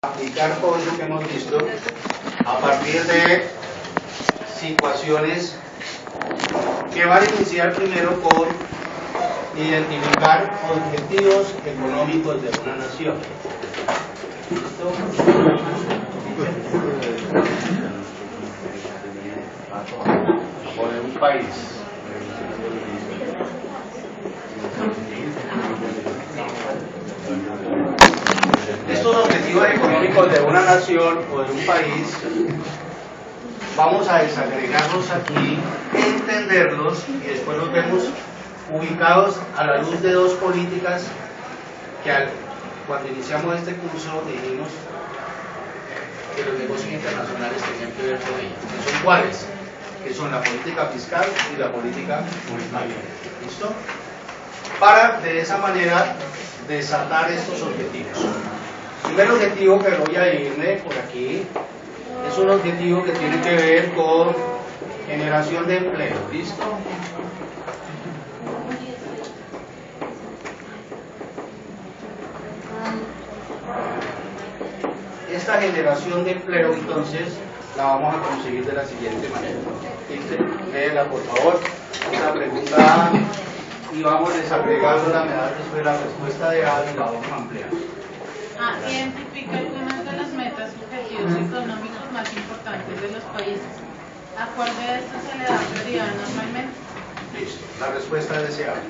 aplicar todo eso que hemos visto a partir de situaciones que van a iniciar primero por identificar objetivos económicos de una nación. ¿Listo? O de un país. Estos objetivos económicos de una nación o de un país, vamos a desagregarlos aquí, entenderlos y después los vemos ubicados a la luz de dos políticas que cuando iniciamos este curso dijimos que los negocios internacionales tenían que ver con ellas. ¿Que son cuáles? Que son la política fiscal y la política monetaria. ¿Listo? Para de esa manera desatar estos objetivos. El primer objetivo que voy a irme por aquí es un objetivo que tiene que ver con generación de empleo. ¿Listo? Esta generación de empleo, entonces, la vamos a conseguir de la siguiente manera. Léela, por favor, esta pregunta A, y vamos desagregando la medalla después de la respuesta de A y la vamos a ampliar. Identifica algunas de las metas y objetivos económicos más importantes de los países. ¿A cuál de estos se le da prioridad normalmente? Listo, la respuesta es deseable.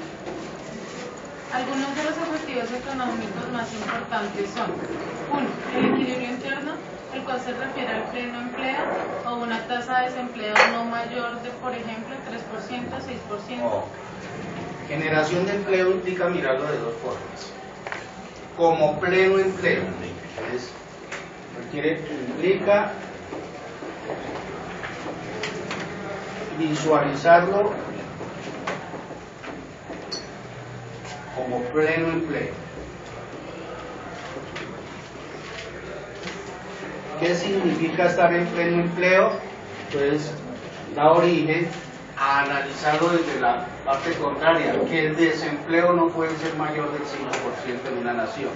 Algunos de los objetivos económicos más importantes son: 1. El equilibrio interno, el cual se refiere al pleno empleo o una tasa de desempleo no mayor de, por ejemplo, 3%, 6%. No. Generación de empleo implica mirarlo de dos formas. Como pleno empleo, implica visualizarlo como pleno empleo. ¿Qué significa estar en pleno empleo? Pues da origen a analizarlo desde la parte contraria, que el desempleo no puede ser mayor del 5% en una nación.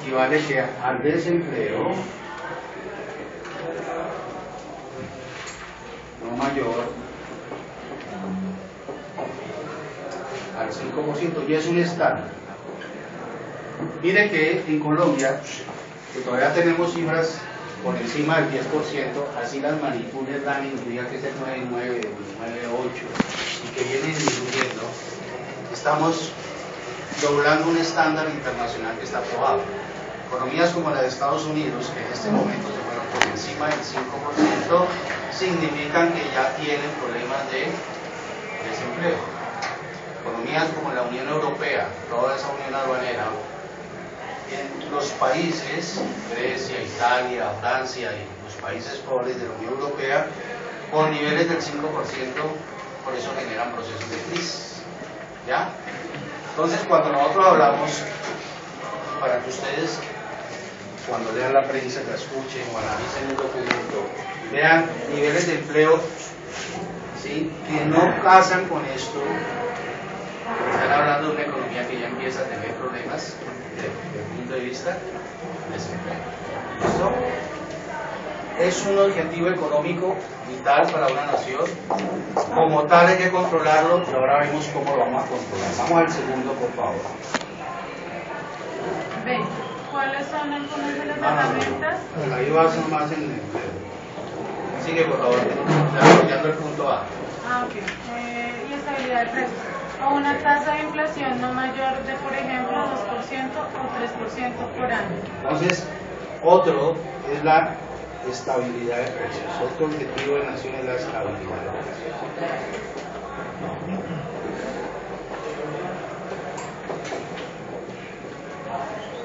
Y vale que al desempleo no mayor al 5%, y es un estándar. Mire que en Colombia, que todavía tenemos cifras por encima del 10%, así las manipules dan y nos digan que es el 9,9, 9,8 y que vienen disminuyendo, estamos doblando un estándar internacional que está aprobado. Economías como la de Estados Unidos, que en este momento se fueron por encima del 5%, significan que ya tienen problemas de desempleo. Economías como la Unión Europea, toda esa unión aduanera, en los países, Grecia, Italia, Francia y los países pobres de la Unión Europea, con niveles del 5%, por eso generan procesos de crisis. ¿Ya? Entonces, cuando nosotros hablamos, para que ustedes, cuando lean la prensa, la escuchen o analicen el documento, vean niveles de empleo, ¿sí?, que no casan con esto. Están hablando de una economía que ya empieza a tener problemas desde el punto de vista de desempleo. ¿Listo? Es un objetivo económico vital para una nación. Como tal hay que controlarlo y ahora vemos cómo lo vamos a controlar. Vamos al segundo, por favor. B. ¿Cuáles son algunas de las herramientas? Ahí vas más en el... Sigue, por favor, desarrollando el punto A. Ok. Y estabilidad de precios. O una tasa de inflación no mayor de, por ejemplo, 2% o 3% por año. Entonces, otro es la estabilidad de precios. Otro objetivo de nación es la estabilidad de precios.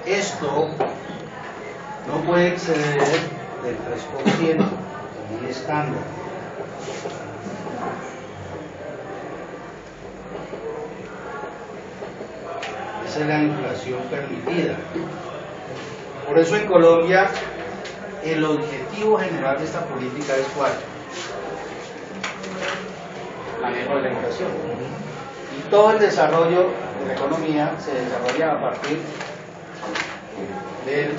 Esto no puede exceder del 3% como un estándar. Esa es la inflación permitida. Por eso en Colombia el objetivo general de esta política es ¿cuál? Manejo de la inflación. Y todo el desarrollo de la economía se desarrolla a partir del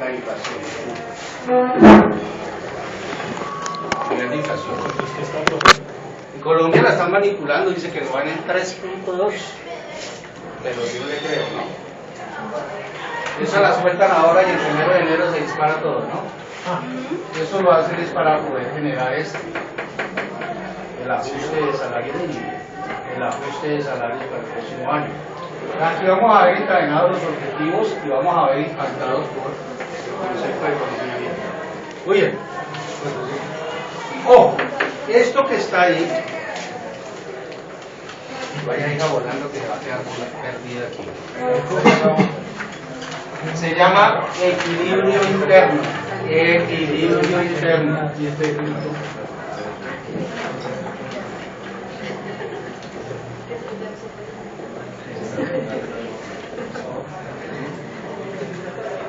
la inflación. Nivel de inflación. En Colombia la están manipulando, dice que lo van en 3.2, pero yo le creo, ¿no? Esa la sueltan ahora y el 1 de enero se dispara todo, ¿no? Eso lo hacen es para poder generar el ajuste de salario mínimo, el ajuste de salarios para el próximo año. Aquí vamos a ver encadenados los objetivos y vamos a ver impactados por el concepto de economía bien. Muy bien. Ojo, esto que está ahí, vaya a ir volando que va a quedar perdida aquí. Se llama equilibrio interno. Equilibrio interno.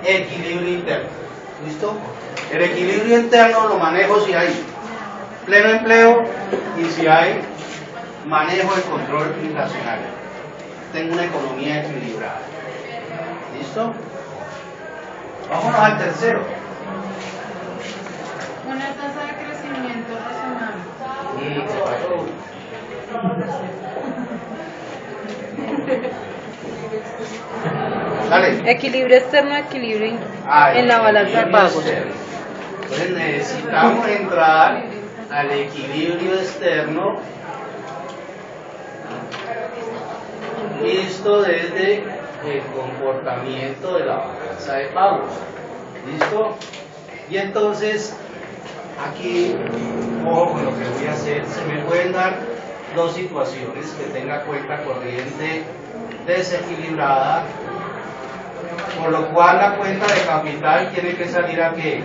Equilibrio interno. ¿Listo? El equilibrio interno lo manejo si hay pleno empleo y si hay manejo de control inflacionario. Tengo una economía equilibrada. ¿Listo? Vámonos al tercero. Una tasa de crecimiento razonable. Dale. Equilibrio externo, equilibrio en la balanza de pagos. Entonces necesitamos entrar al equilibrio externo, visto desde el comportamiento de la balanza de pagos. ¿Listo? Y entonces, aquí, ojo con lo que voy a hacer, se me pueden dar dos situaciones: que tenga cuenta corriente desequilibrada, por lo cual la cuenta de capital tiene que salir a ¿qué?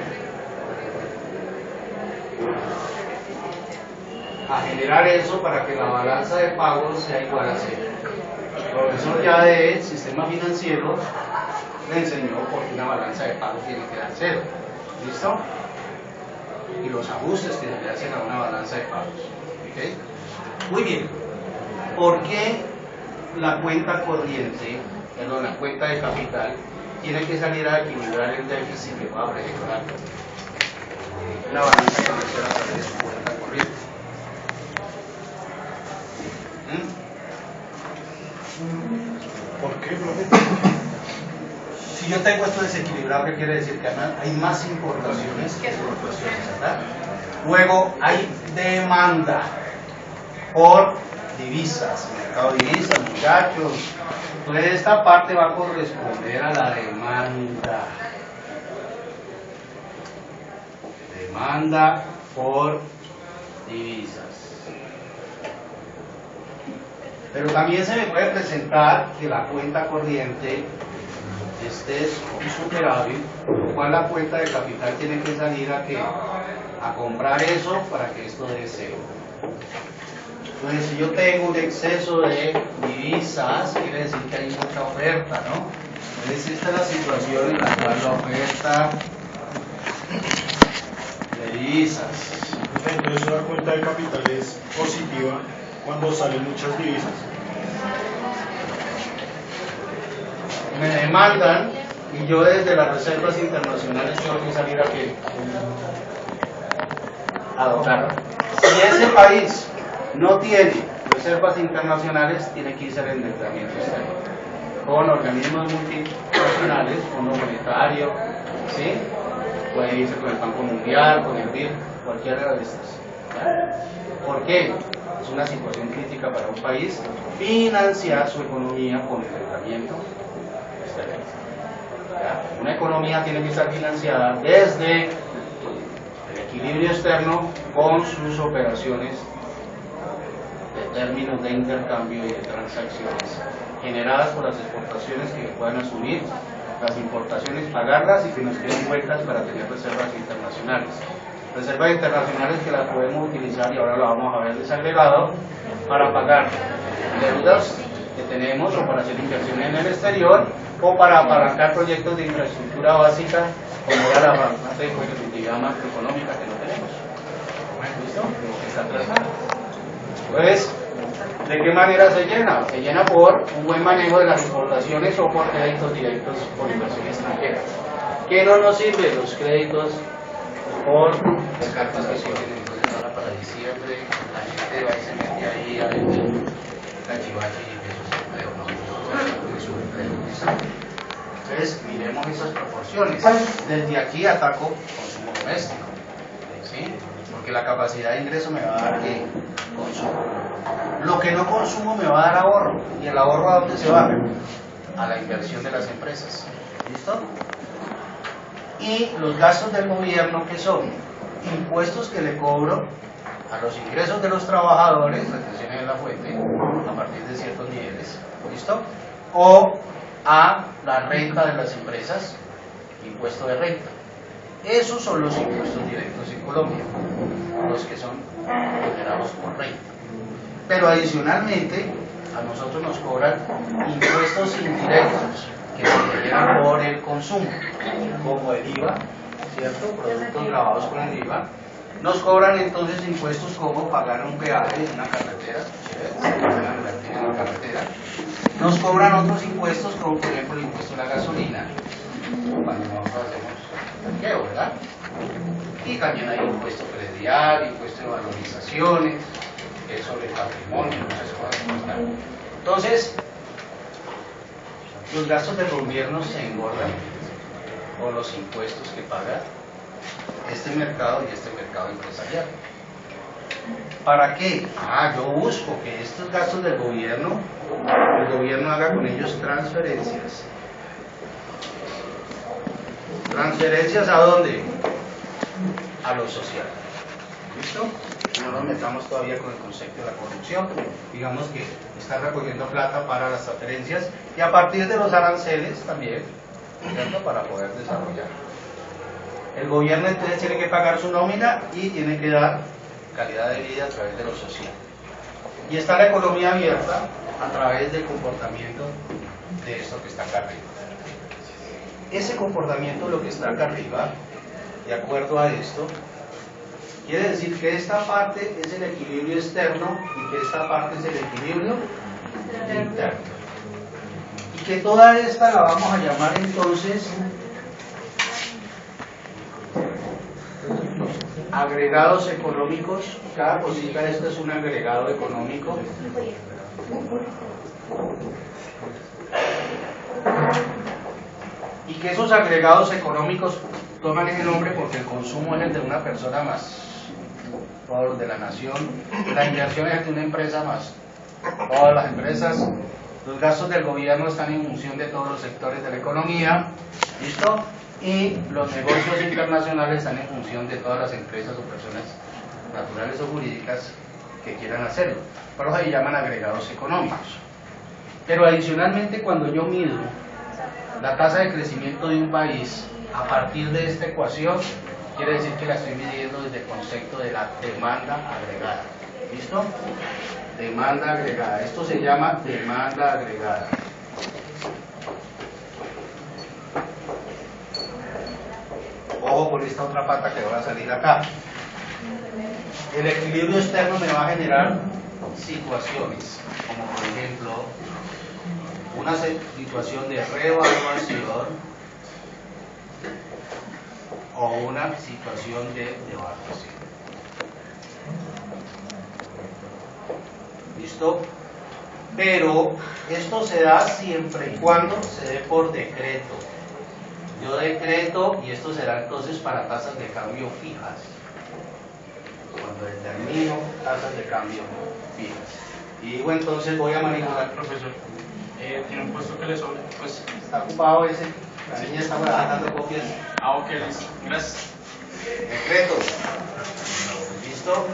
A generar eso para que la balanza de pagos sea igual a cero. El profesor ya de sistema financiero le enseñó por qué una balanza de pagos tiene que dar cero. ¿Listo? Y los ajustes que se le hacen a una balanza de pagos. ¿Okay? Muy bien. ¿Por qué la cuenta corriente, perdón, la cuenta de capital, tiene que salir a equilibrar el déficit que va a presentar una balanza financiera a través de su cuenta corriente? ¿Por qué, profe? Si yo tengo esto desequilibrado, ¿qué quiere decir? Que hay más importaciones que exportaciones, ¿verdad? Luego hay demanda por divisas, mercado de divisas, muchachos. Entonces esta parte va a corresponder a la demanda. Demanda por divisas. Pero también se me puede presentar que la cuenta corriente es un superávit, por lo cual la cuenta de capital tiene que salir a comprar eso para que esto dé cero. Entonces, si yo tengo un exceso de divisas, quiere decir que hay mucha oferta, ¿no? Entonces, esta es la situación en la cual la oferta de divisas. Entonces, la cuenta de capital es positiva cuando salen muchas divisas. Me demandan y yo desde las reservas internacionales tengo que salir a dotar. Si ese país no tiene reservas internacionales, tiene que irse al endeudamiento externo con organismos multinacionales, Fondo Monetario, ¿sí? Puede irse con el Banco Mundial, con el BID, cualquiera de estas. ¿Por qué? Es una situación crítica para un país financiar su economía con endeudamiento externo. Una economía tiene que estar financiada desde el equilibrio externo con sus operaciones de términos de intercambio y de transacciones generadas por las exportaciones que puedan asumir, las importaciones pagarlas y que nos queden vueltas para tener reservas internacionales. Reservas internacionales que las podemos utilizar, y ahora lo vamos a ver desagregado, para pagar deudas que tenemos o para hacer inversiones en el exterior o para apalancar proyectos de infraestructura básica como era la parte de competitividad macroeconómica que no tenemos. ¿Listo? Que está trazado. Entonces, ¿de qué manera se llena? Se llena por un buen manejo de las exportaciones o por créditos directos por inversión extranjera. ¿Qué no nos sirve? Los créditos por las cartas que sirven entonces ahora para diciembre, la gente va y se mete ahí a vender cachivache y pesos de empleo, ¿no? De subempleo. Entonces, miremos esas proporciones. Desde aquí ataco consumo doméstico, ¿sí? Porque la capacidad de ingreso me va a dar ¿qué? Consumo. Lo que no consumo me va a dar ahorro. ¿Y el ahorro a dónde se va? A la inversión de las empresas. ¿Listo? Y los gastos del gobierno, ¿qué son? Impuestos que le cobro a los ingresos de los trabajadores, retenciones en la fuente, a partir de ciertos niveles, ¿listo? O a la renta de las empresas, impuesto de renta. Esos son los impuestos directos en Colombia, los que son generados por renta. Pero adicionalmente, a nosotros nos cobran impuestos indirectos, que se generan por el consumo, como el IVA, ¿cierto? Productos grabados con el IVA. Nos cobran entonces impuestos como pagar un peaje en una carretera, en una carretera. Nos cobran otros impuestos como por ejemplo el impuesto a la gasolina, cuando nosotros hacemos parqueo, ¿verdad? Y también hay impuesto predial, impuesto de valorizaciones, sobre el patrimonio, muchas cosas. Entonces, los gastos del gobierno se engordan por los impuestos que paga este mercado y este mercado empresarial. ¿Para qué? Yo busco que estos gastos del gobierno, el gobierno haga con ellos transferencias. ¿Transferencias a dónde? A lo social. ¿Listo? No nos metamos todavía con el concepto de la corrupción. Digamos que está recogiendo plata para las transferencias y a partir de los aranceles también, ¿cierto? Para poder desarrollar. El gobierno entonces tiene que pagar su nómina y tiene que dar calidad de vida a través de lo social. Y está la economía abierta a través del comportamiento de esto que está acá arriba. Ese comportamiento, lo que está acá arriba, de acuerdo a esto, quiere decir que esta parte es el equilibrio externo y que esta parte es el equilibrio interno. Y que toda esta la vamos a llamar entonces agregados económicos. Cada cosita de esto es un agregado económico. Y que esos agregados económicos toman ese nombre porque el consumo es el de una persona más, todos los de la nación, la inversión es el de una empresa más, todas las empresas, los gastos del gobierno están en función de todos los sectores de la economía, ¿listo? Y los negocios internacionales están en función de todas las empresas o personas naturales o jurídicas que quieran hacerlo. Por eso ahí llaman agregados económicos. Pero adicionalmente, cuando yo mido la tasa de crecimiento de un país a partir de esta ecuación, quiere decir que la estoy midiendo desde el concepto de la demanda agregada. ¿Listo? Demanda agregada. Esto se llama demanda agregada. Ojo con esta otra pata que va a salir acá. El equilibrio externo me va a generar situaciones, como por ejemplo una situación de revaluación o una situación de devaluación. ¿Listo? Pero esto se da siempre y cuando se dé por decreto. Yo decreto, y esto será entonces para tasas de cambio fijas. Cuando determino tasas de cambio fijas. Y digo entonces voy a manipular, profesor. Tiene un puesto que le sobre, pues Está ocupado ese. La niña está dando copias. ok, listo, gracias. Decreto. ¿Listo?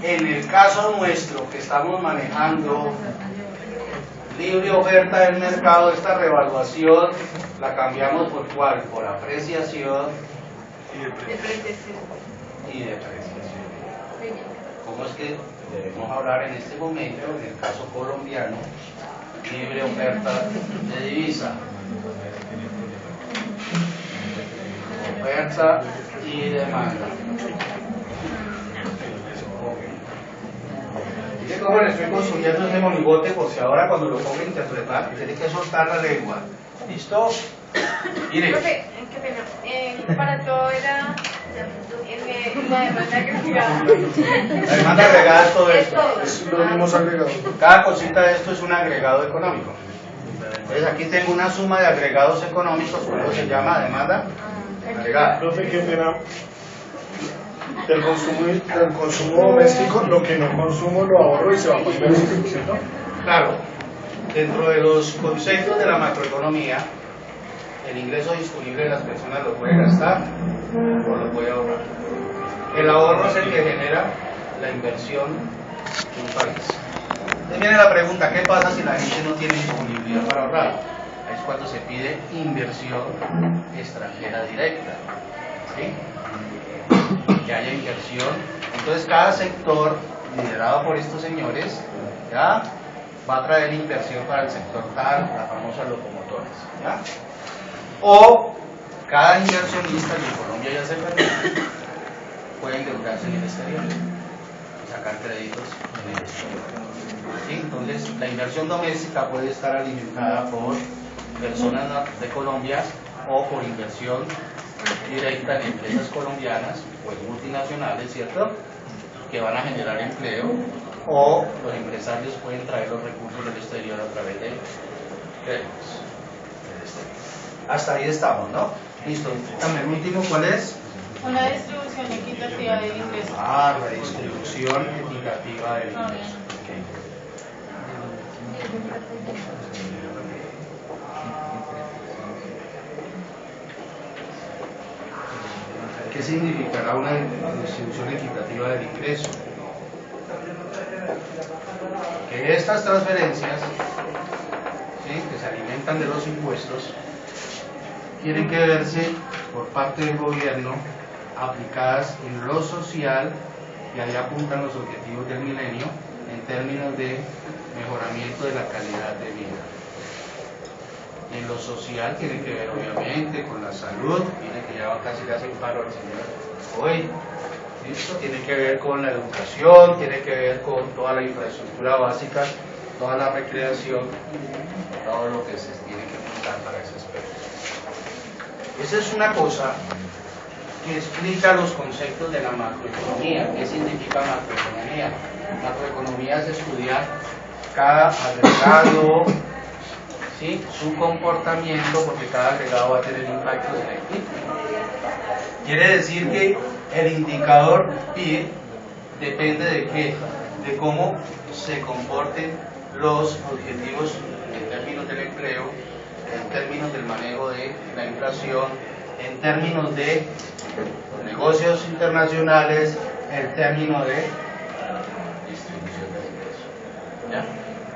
En el caso nuestro que estamos manejando libre oferta del mercado, esta revaluación la cambiamos por ¿cuál? Por apreciación y depreciación. ¿Cómo es que debemos hablar en este momento, en el caso colombiano, libre oferta de divisa? Oferta y demanda. Miren cómo le estoy construyendo ese monigote, porque ahora cuando lo ponga a interpretar tiene que soltar la lengua. ¿Listo? Mire. Profe, qué pena. Para todo era la demanda agregada. La demanda agregada es todo Es esto. todo. Es los mismos agregados. Cada cosita de esto es un agregado económico. Entonces aquí tengo una suma de agregados económicos, por eso se llama demanda agregada. Profe, qué pena. Del consumo doméstico, lo que no consumo lo ahorro y se va a inversión, ¿cierto? Claro, dentro de los conceptos de la macroeconomía, el ingreso disponible de las personas lo puede gastar o lo puede ahorrar. El ahorro es el que genera la inversión de un país. Entonces viene la pregunta, ¿qué pasa si la gente no tiene disponibilidad para ahorrar? Es cuando se pide inversión extranjera directa, ¿sí? Que haya inversión. Entonces cada sector liderado por estos señores ya va a traer inversión para el sector tal, las famosas locomotoras, ¿ya? O cada inversionista, y en Colombia ya se permite, puede endeudarse en el exterior y sacar créditos en el exterior, ¿sí? Entonces la inversión doméstica puede estar alimentada por personas de Colombia o por inversión directa en empresas colombianas o en multinacionales, ¿cierto?, que van a generar empleo, o los empresarios pueden traer los recursos del exterior a través de créditos del exterior. Hasta ahí estamos, ¿no? Listo. Dame el último, ¿cuál es? Una distribución equitativa del ingreso. Ah, la distribución equitativa del ingreso. ¿Qué significará una distribución equitativa del ingreso? Que estas transferencias, ¿sí?, que se alimentan de los impuestos, tienen que verse por parte del gobierno aplicadas en lo social, y ahí apuntan los objetivos del milenio en términos de mejoramiento de la calidad de vida. En lo social tiene que ver obviamente con la salud, tiene que ya casi le hace un paro al señor hoy. Esto tiene que ver con la educación, tiene que ver con toda la infraestructura básica, toda la recreación, todo lo que se tiene que apuntar para ese aspecto. Esa es una cosa que explica los conceptos de la macroeconomía. ¿Qué significa macroeconomía? Macroeconomía es estudiar cada agregado, ¿sí?, su comportamiento, porque cada agregado va a tener impactos en el PIB. Quiere decir que el indicador PIB depende de qué, de cómo se comporten los objetivos en términos del empleo, en términos del manejo de la inflación, en términos de los negocios internacionales, en términos de distribución del ingreso, ¿ya?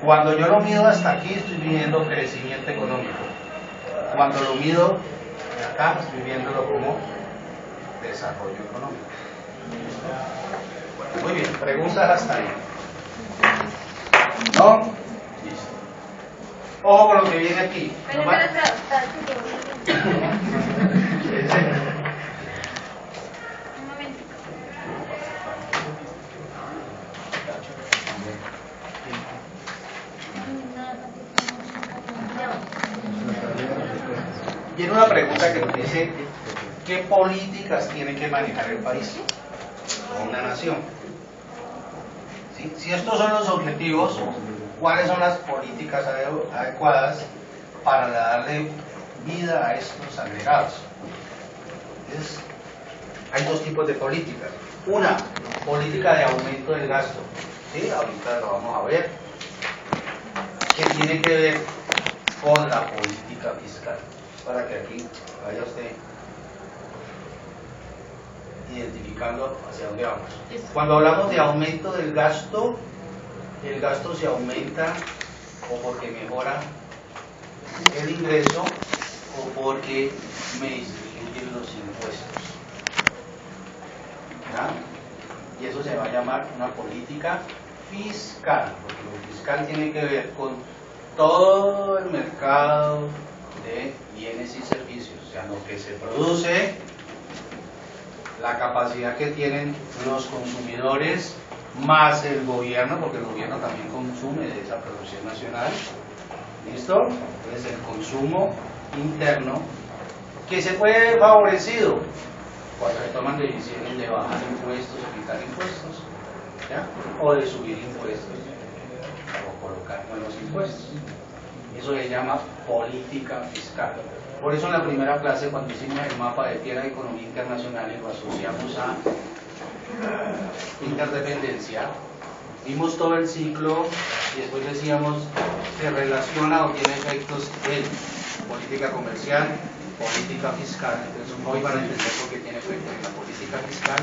Cuando yo lo mido hasta aquí, estoy midiendo crecimiento económico. Cuando lo mido de acá, estoy viéndolo como desarrollo económico. Muy bien, preguntas hasta ahí. ¿No? Listo. Ojo con lo que viene aquí. Pero, ¿No va? un momento. Viene una pregunta que nos dice: ¿qué políticas tiene que manejar el país o una nación? ¿Sí? Si estos son los objetivos, ¿cuáles son las políticas adecuadas para darle vida a estos agregados? Entonces, hay dos tipos de políticas. Una, política de aumento del gasto. ¿Sí? Ahorita lo vamos a ver. Que tiene que ver con la política fiscal. Para que aquí vaya usted identificando hacia dónde vamos. Cuando hablamos de aumento del gasto, el gasto se aumenta o porque mejora el ingreso o porque me disminuyen los impuestos. ¿Ya? Y eso se va a llamar una política fiscal, porque lo fiscal tiene que ver con todo el mercado de bienes y servicios, o sea, lo que se produce, la capacidad que tienen los consumidores, más el gobierno, porque el gobierno también consume de esa producción nacional. ¿Listo? Entonces el consumo interno ¿Que se puede ver favorecido? Cuando se toman decisiones de bajar impuestos o quitar impuestos, ¿ya? O de subir impuestos o colocar nuevos impuestos. Eso se llama política fiscal. Por eso en la primera clase, cuando hicimos el mapa de tierra de economía internacional y lo asociamos a interdependencia, vimos todo el ciclo y después decíamos se relaciona o tiene efectos en política comercial, política fiscal. Entonces hoy van a entender por qué tiene efectos en la política fiscal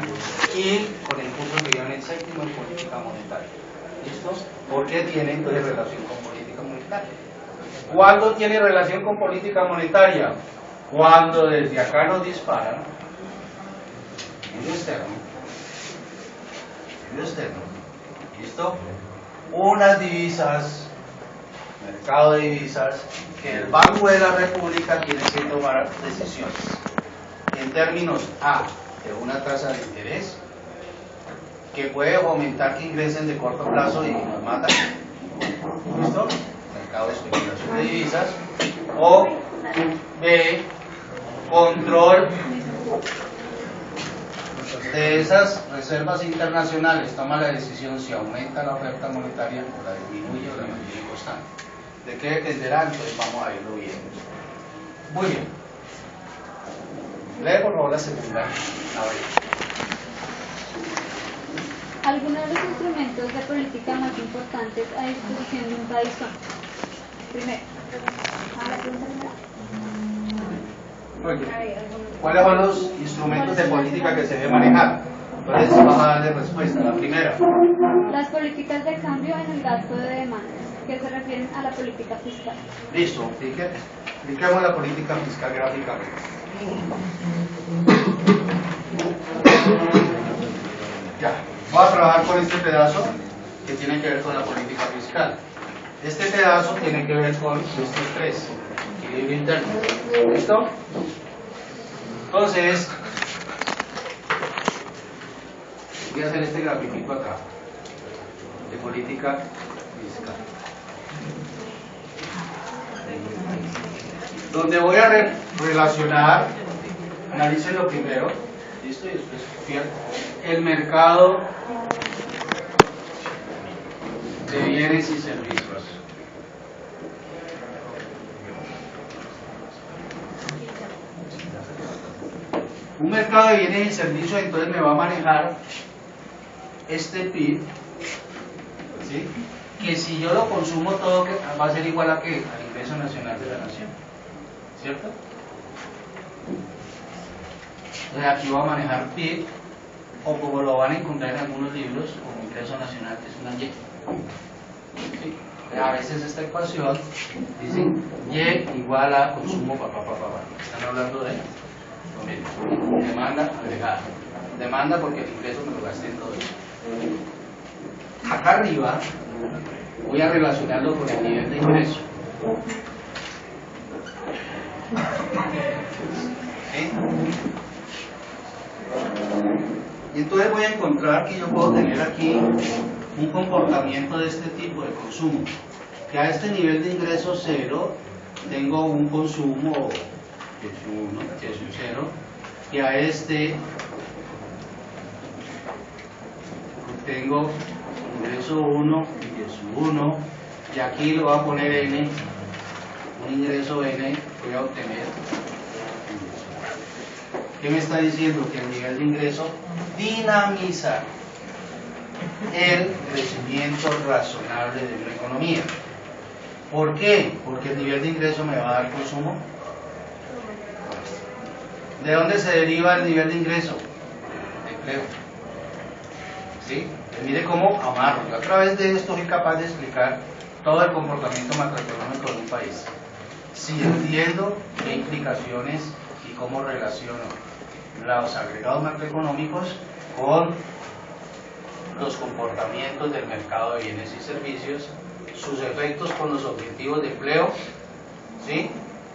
y con el curso que llevan en séptimo en política monetaria. ¿Listo? ¿Por qué tiene entonces relación con política monetaria? ¿Cuándo tiene relación con política monetaria? Cuando desde acá nos disparan en lo externo, ¿listo? Unas divisas, mercado de divisas, que el Banco de la República tiene que tomar decisiones en términos A, de una tasa de interés, que puede fomentar que ingresen de corto plazo y nos matan, ¿listo? Mercado de especulación de divisas, o B, control de esas reservas internacionales, toma la decisión si aumenta la oferta monetaria o la disminuye o la mantiene constante. ¿De qué dependerá? Entonces vamos a irlo viendo. Muy bien. Lee por favor la segunda. A ver. Algunos de los instrumentos de política más importantes a disposición de un país son: primero, Muy bien. ¿Cuáles son los instrumentos de política que se debe manejar? Entonces vamos a darle respuesta. La primera. las políticas de cambio en el gasto de demandas, que se refieren a la política fiscal. Listo. Expliquemos la política fiscal gráficamente. Ya. Voy a trabajar con este pedazo que tiene que ver con la política fiscal. Este pedazo tiene que ver con estos tres. Equilibrio interno. ¿Listo? Entonces, voy a hacer este grafiquito acá de política fiscal, donde voy a relacionar, analicen lo primero, ¿listo? Y después copiar el mercado de bienes y servicios. Un mercado de bienes y servicios entonces me va a manejar este PIB, ¿sí? Que si yo lo consumo todo va a ser igual a ¿qué? Al ingreso nacional de la nación, ¿cierto? Entonces aquí voy a manejar PIB, o como lo van a encontrar en algunos libros, como ingreso nacional, que es una Y. ¿Sí? A veces esta ecuación dice Y igual a consumo, están hablando de demanda agregada. Demanda porque el ingreso me lo gasté en todo eso. Acá arriba voy a relacionarlo con el nivel de ingreso. ¿Sí? Y entonces voy a encontrar que yo puedo tener aquí un comportamiento de este tipo de consumo. Que a este nivel de ingreso cero tengo un consumo que es 1, que es un 0, y a este tengo ingreso 1, que es un 1, y aquí lo voy a poner N, un ingreso N, voy a obtener. ¿Qué me está diciendo? Que el nivel de ingreso dinamiza el crecimiento razonable de una economía. ¿Por qué? Porque el nivel de ingreso me va a dar consumo. ¿De dónde se deriva el nivel de ingreso? De empleo. ¿Sí? Mire cómo amarro. Yo a través de esto soy capaz de explicar todo el comportamiento macroeconómico de un país. Si entiendo qué implicaciones y cómo relaciono los agregados macroeconómicos con los comportamientos del mercado de bienes y servicios, sus efectos con los objetivos de empleo, ¿sí?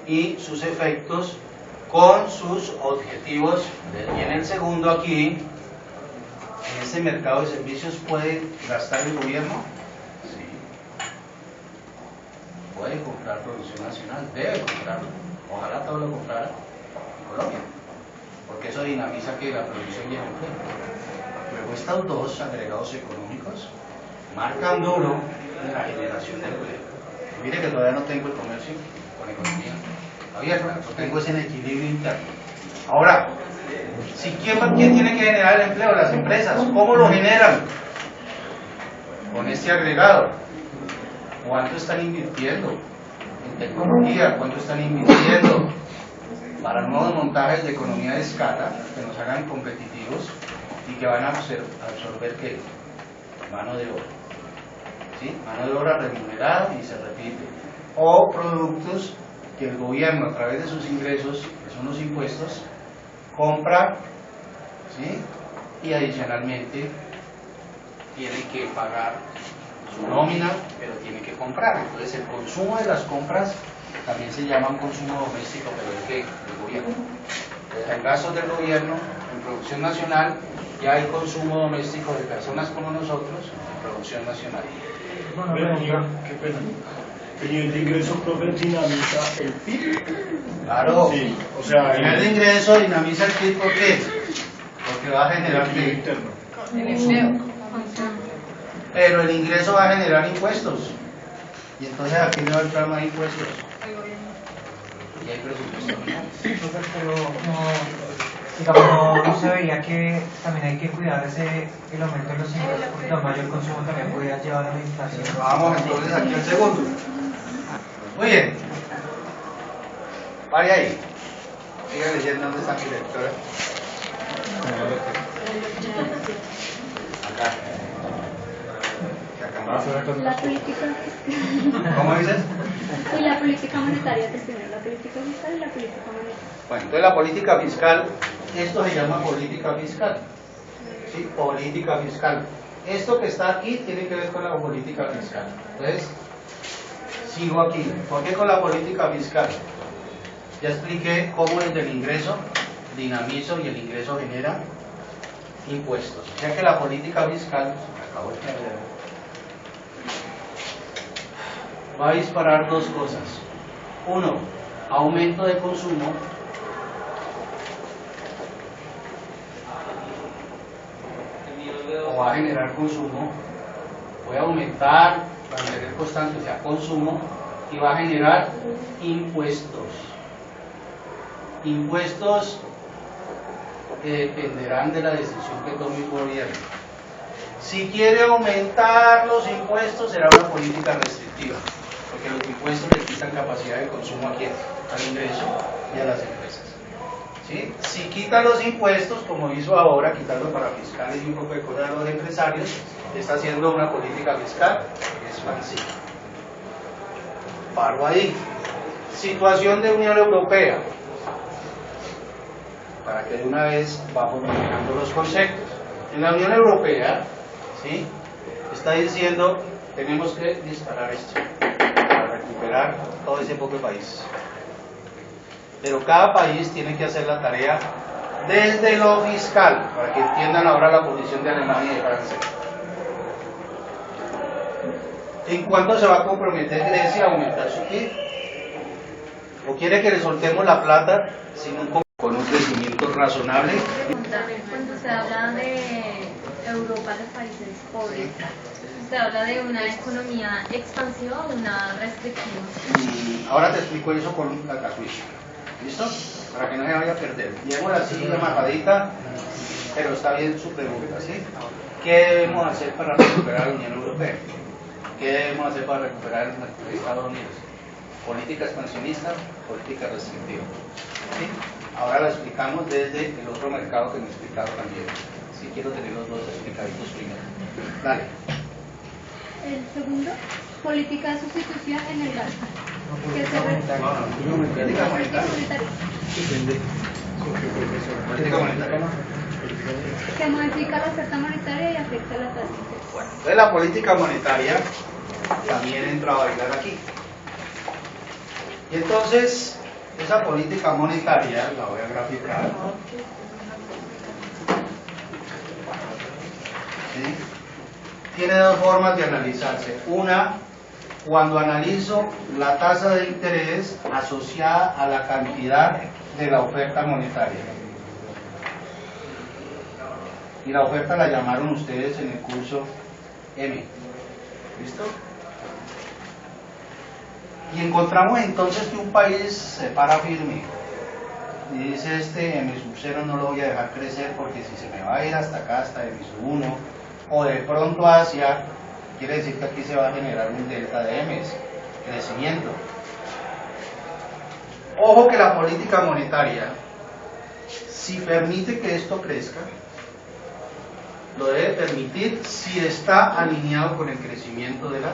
Y sus efectos con sus objetivos. Y en el segundo aquí, en este mercado de servicios, ¿puede gastar el gobierno? Sí. ¿Puede comprar producción nacional? Debe comprarlo. Ojalá todo lo comprara. Colombia, porque eso dinamiza que la producción y el empleo. Luego estos dos agregados económicos marcan duro en la generación de empleo. Mire que todavía no tengo el comercio con economía abierta, lo tengo es en equilibrio interno. Ahora, si ¿quién tiene que generar el empleo? Las empresas. ¿Cómo lo generan? Con este agregado. ¿Cuánto están invirtiendo en tecnología? ¿Cuánto están invirtiendo para nuevos montajes de economía de escala que nos hagan competitivos y que van a absorber ¿qué? Mano de obra? ¿Sí? Mano de obra remunerada y se repite. O productos que el gobierno a través de sus ingresos, que son los impuestos, compra, ¿sí? Y adicionalmente tiene que pagar su nómina, pero tiene que comprar. Entonces el consumo de las compras también se llama un consumo doméstico, pero ¿de qué? Del gobierno. Entonces, en gastos del gobierno, en producción nacional, ya hay consumo doméstico de personas como nosotros en producción nacional. Qué pena. El nivel de ingreso, profe, dinamiza el PIB. Claro, Sí, o sea, el nivel de ingreso dinamiza el PIB, ¿por qué? Porque va a generar equilibrio PIB. interno. El empleo. Pero el ingreso va a generar impuestos. Y entonces aquí no va a entrar más impuestos. Y hay presupuesto. Entonces, pero digamos, no se veía que también hay que cuidar el aumento de los ingresos, porque el mayor consumo también podría llevar a la inflación. Vamos entonces aquí al segundo. Muy bien. Pare ahí. Siga leyendo dónde está mi directora. Acá. La política ¿Cómo dices? y la política monetaria, que es primero la política fiscal y la política monetaria. Bueno, entonces la política fiscal, esto se llama política fiscal. ¿Sí? Política fiscal. Esto que está aquí tiene que ver con la política fiscal. Entonces, sigo aquí. ¿Por qué con la política fiscal? Ya expliqué cómo desde el ingreso dinamizo y el ingreso genera impuestos. O sea que la política fiscal, acabo de perder, va a disparar dos cosas. Uno, aumento de consumo. O va a generar consumo. Voy a aumentar, para mantener constante, o sea, consumo, y va a generar impuestos. Impuestos que dependerán de la decisión que tome el gobierno. Si quiere aumentar los impuestos, será una política restrictiva, porque los impuestos le quitan capacidad de consumo a quién, al ingreso y a las empresas. ¿Sí? Si quita los impuestos, como hizo ahora, quitando para fiscales y un poco de cosas a los empresarios, está haciendo una política fiscal expansiva. Paro ahí. Situación de Unión Europea, para que de una vez vamos manejando los conceptos. En la Unión Europea, ¿sí?, está diciendo, tenemos que disparar esto para recuperar todo ese poco de país. Pero cada país tiene que hacer la tarea desde lo fiscal, para que entiendan ahora la posición de Alemania y de Francia. ¿En cuánto se va a comprometer Grecia a aumentar su PIB? ¿O quiere que le soltemos la plata con un crecimiento razonable? Cuando se habla de Europa, los países pobres, ¿se habla de una economía expansiva o una restrictiva? Ahora te explico eso con la casuística. ¿Listo? Para que no se vaya a perder. Llevo así amarradita, pero está bien su pregunta, ¿sí? ¿Qué debemos hacer para recuperar la Unión Europea? ¿Qué debemos hacer para recuperar Estados Unidos? Política expansionista, política restrictiva. ¿Sí? Ahora la explicamos desde el otro mercado que me he explicado también. Sí, quiero tener los dos explicaditos primero. Dale. El segundo, política de sustitución en el gasto. Que se Política monetaria. Política monetaria. que modifica la oferta monetaria y afecta la tasa de interés. Bueno, entonces la política monetaria también entra a bailar aquí. Y entonces, esa política monetaria, la voy a graficar. ¿Sí? Tiene dos formas de analizarse. Una, cuando analizo la tasa de interés asociada a la cantidad de la oferta monetaria. Y la oferta la llamaron ustedes en el curso M. ¿Listo? Y encontramos entonces que un país se para firme y dice, M sub 0 no lo voy a dejar crecer porque si se me va a ir hasta acá, hasta M sub 1, o de pronto hacia, quiere decir que aquí se va a generar un delta de M's, crecimiento. Ojo que la política monetaria, si permite que esto crezca, lo debe permitir si está alineado con el crecimiento de la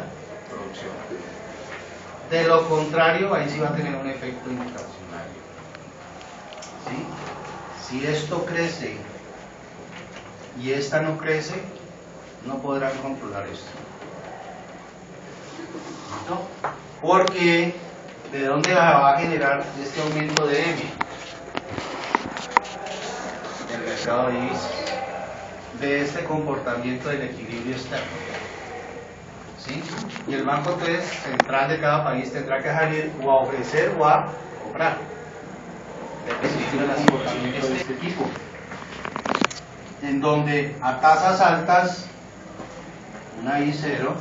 producción. De lo contrario, ahí sí va a tener un efecto inflacionario. ¿Sí? Si esto crece y esta no crece, no podrán controlar esto. ¿No? Porque ¿de dónde va a generar este aumento de M? Del mercado de divisas, de este comportamiento del equilibrio externo. ¿Sí? Y el Banco Central de cada país tendrá que salir o a ofrecer o a comprar, dependiendo de la situación de este tipo, en donde a tasas altas, una I0,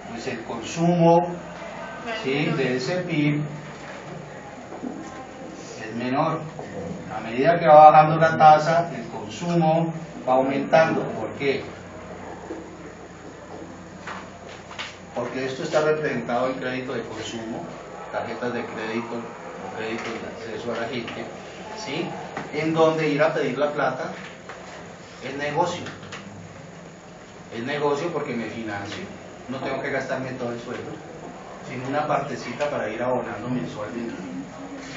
pues el consumo, ¿sí?, de ese PIB es menor. A medida que va bajando la tasa, el consumo va aumentando. ¿Por qué? Porque esto está representado en crédito de consumo, tarjetas de crédito, crédito de acceso a la gente, ¿sí?, en donde ir a pedir la plata es negocio. Es negocio porque me financio, no tengo que gastarme todo el sueldo, sino una partecita para ir abonando mensualmente.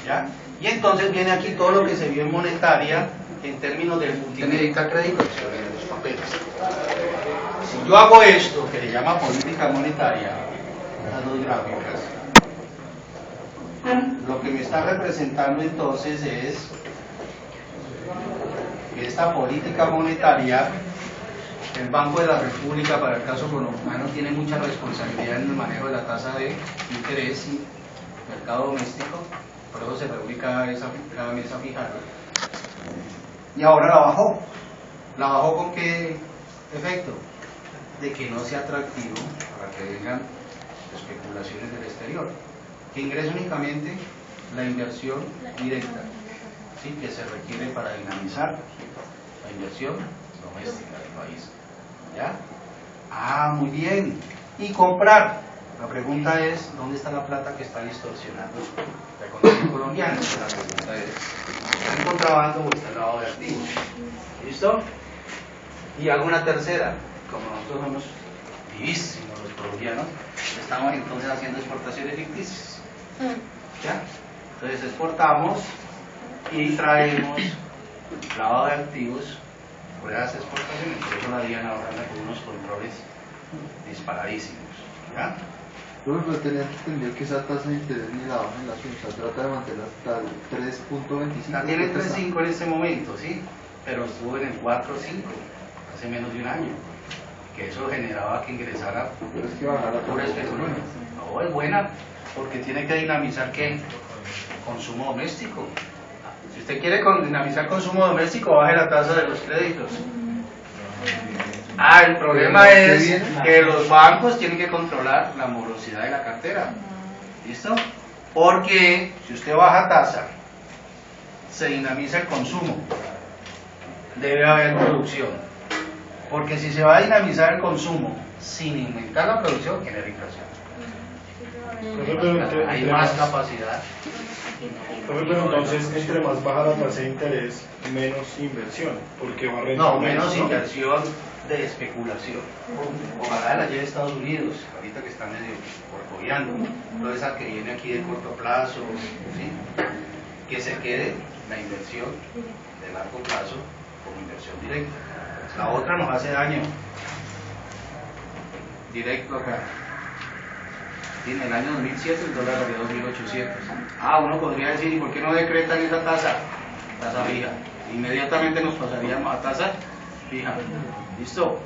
¿Ya? Y entonces viene aquí todo lo que se vio en monetaria en términos del multimédica crédito, se ven en los papeles. Si yo hago esto, que se llama política monetaria, las dos gráficas, lo que me está representando entonces es que esta política monetaria, el Banco de la República, para el caso colombiano, tiene mucha responsabilidad en el manejo de la tasa de interés y mercado doméstico, por eso se reúne cada mes a fijarla. Y ahora la bajó. ¿La bajó con qué efecto? De que no sea atractivo para que vengan especulaciones del exterior, que ingrese únicamente la inversión directa, ¿sí?, que se requiere para dinamizar la inversión doméstica del país. ¿Ya? Ah, muy bien. Y comprar. La pregunta es, ¿dónde está la plata que está distorsionando la economía colombiana? La pregunta es, ¿está en contrabando o está en lavado de activos? ¿Listo? Y hago una tercera. Como nosotros somos vivísimos los colombianos, estamos entonces haciendo exportaciones ficticias. ¿Ya? Entonces exportamos y traemos lavado de activos por esas exportaciones, por eso la DIAN ahora anda con unos controles disparadísimos. ¿Ya? Pero tenía entendido que esa tasa de interés ni la baja en la Junta, trata de mantener hasta el 3.25. La tiene 3.5 en este momento, sí, pero estuvo en el 4.5 hace menos de un año, que eso generaba que ingresara pero es que bajar la pura especulación. No, es buena, porque tiene que dinamizar ¿qué? Consumo doméstico. Si usted quiere dinamizar consumo doméstico, baje la tasa de los créditos. Ah, el problema es que los bancos tienen que controlar la morosidad de la cartera. ¿Listo? Porque si usted baja tasa, se dinamiza el consumo. Debe haber producción. Porque si se va a dinamizar el consumo sin aumentar la producción, genera inflación. Hay más capacidad. Pero entonces, entre más baja la tasa de interés, menos inversión, porque va a rentar no, menos inversión de especulación. Ojalá la lleve Estados Unidos, ahorita que está medio corcoviando, toda esa que viene aquí de corto plazo, ¿sí?, que se quede la inversión de largo plazo como inversión directa. La otra nos hace daño directo acá. En el año 2007 el dólar valió 2.800. Ah, uno podría decir, ¿y por qué no decretan esa tasa? Tasa fija. Inmediatamente nos pasaríamos a tasa fija. ¿Listo?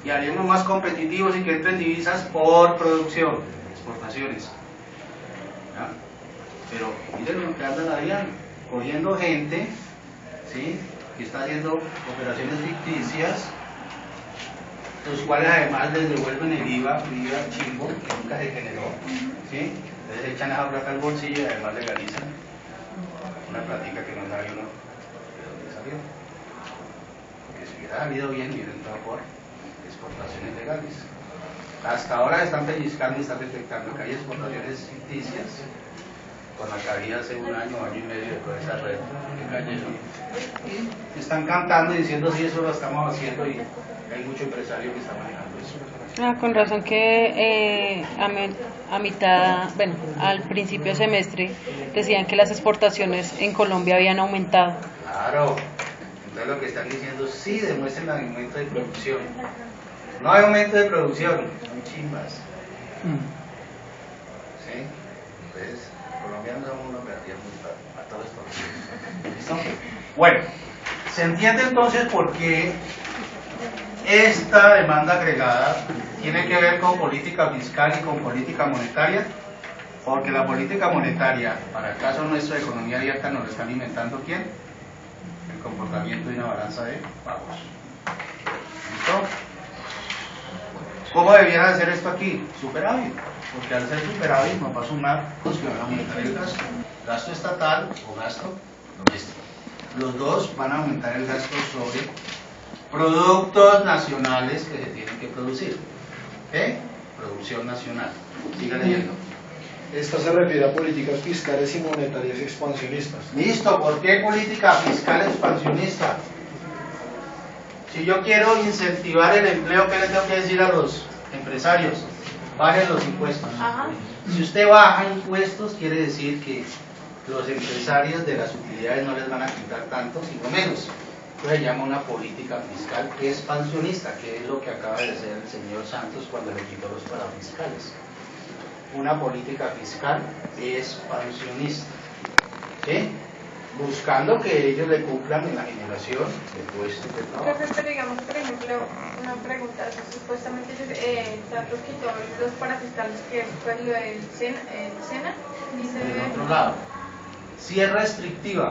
Y haríamos más competitivos y que entren divisas por producción, exportaciones. ¿Ya? Pero miren lo que anda la DIAN. cogiendo gente, ¿sí?, que está haciendo operaciones ficticias, los cuales además les devuelven el IVA chimbo, que nunca se generó, ¿sí? Les echan esa plata al bolsillo y además legalizan una platica que no sabe uno de dónde salió. Porque si hubiera salido bien, hubiera entrado por exportaciones legales. Hasta ahora están pellizcando y están detectando que hay exportaciones ficticias con la cabida hace un año y medio de toda esa red de cayeron. Y están cantando y diciendo sí, eso lo estamos haciendo, y hay mucho empresario que está manejando eso. Con razón que a mitad, bueno, al principio de semestre decían que las exportaciones en Colombia habían aumentado. Claro, entonces lo que están diciendo, sí, demuestren el aumento de producción. No hay aumento de producción, son chimbas. ¿Sí? Entonces, colombianos somos unos verdaderos a todo esto. ¿Listo? Bueno, ¿se entiende entonces por qué esta demanda agregada tiene que ver con política fiscal y con política monetaria? Porque la política monetaria, para el caso nuestro de economía abierta, nos lo está alimentando ¿quién? El comportamiento de una balanza de pagos. ¿Listo? ¿Cómo debiera hacer esto aquí? Superávit, porque al ser superávit nos va a sumar los que van a aumentar el gasto estatal o gasto doméstico. Los dos van a aumentar el gasto sobre productos nacionales que se tienen que producir. ¿Qué? Producción nacional. Siga leyendo. Esta se refiere a políticas fiscales y monetarias expansionistas. Listo, ¿por qué política fiscal expansionista? Si yo quiero incentivar el empleo, ¿qué le tengo que decir a los empresarios? Bajen los impuestos. Si usted baja impuestos, quiere decir que los empresarios de las utilidades no les van a quitar tanto, sino menos. Entonces se llama una política fiscal expansionista, que es lo que acaba de hacer el señor Santos cuando le quitó los parafiscales. Una política fiscal expansionista, ¿sí?, buscando que ellos le cumplan en la generación de puestos de trabajo. Pero digamos, por ejemplo, una pregunta, supuestamente Santos quitó los parafiscales, que fue lo del SENA, dice... Del otro lado, si es restrictiva,